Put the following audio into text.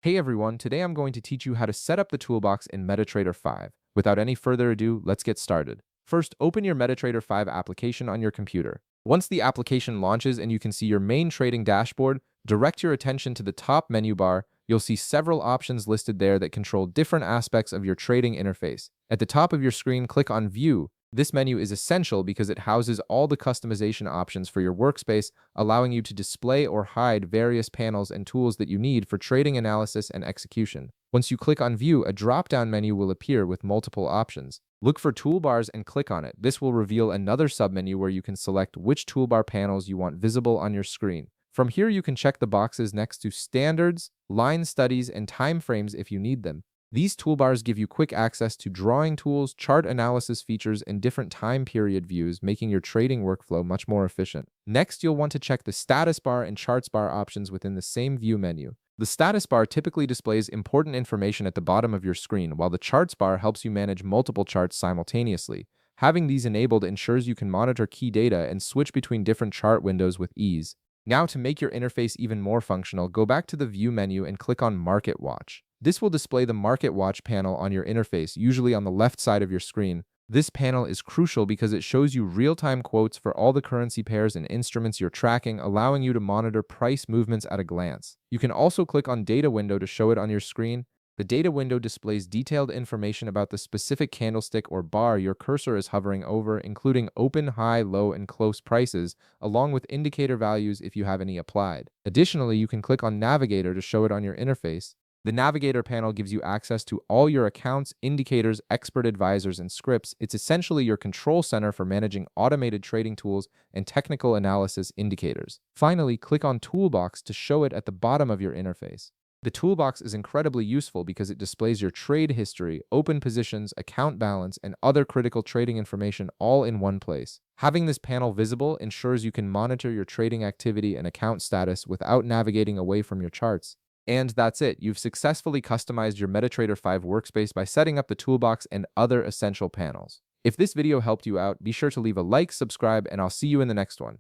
Hey everyone, today I'm going to teach you how to set up the toolbox in Metatrader 5. Without any further ado, let's get started. First, open your Metatrader 5 application on your computer. Once the application launches and you can see your main trading dashboard, direct your attention to the top menu bar. You'll see several options listed there that control different aspects of your trading interface. At the top of your screen, click on View. This menu is essential because it houses all the customization options for your workspace, allowing you to display or hide various panels and tools that you need for trading analysis and execution. Once you click on View, a drop-down menu will appear with multiple options. Look for Toolbars and click on it. This will reveal another submenu where you can select which toolbar panels you want visible on your screen. From here, you can check the boxes next to Standards, Line Studies, and Timeframes if you need them. These toolbars give you quick access to drawing tools, chart analysis features, and different time period views, making your trading workflow much more efficient. Next, you'll want to check the status bar and charts bar options within the same view menu. The status bar typically displays important information at the bottom of your screen, while the charts bar helps you manage multiple charts simultaneously. Having these enabled ensures you can monitor key data and switch between different chart windows with ease. Now, to make your interface even more functional, go back to the View menu and click on Market Watch. This will display the Market Watch panel on your interface, usually on the left side of your screen. This panel is crucial because it shows you real-time quotes for all the currency pairs and instruments you're tracking, allowing you to monitor price movements at a glance. You can also click on Data Window to show it on your screen. The data window displays detailed information about the specific candlestick or bar your cursor is hovering over, including open, high, low, and close prices, along with indicator values if you have any applied. Additionally, you can click on Navigator to show it on your interface. The Navigator panel gives you access to all your accounts, indicators, expert advisors, and scripts. It's essentially your control center for managing automated trading tools and technical analysis indicators. Finally, click on Toolbox to show it at the bottom of your interface. The toolbox is incredibly useful because it displays your trade history, open positions, account balance, and other critical trading information all in one place. Having this panel visible ensures you can monitor your trading activity and account status without navigating away from your charts. And that's it. You've successfully customized your Metatrader 5 workspace by setting up the toolbox and other essential panels. If this video helped you out, be sure to leave a like, subscribe, and I'll see you in the next one.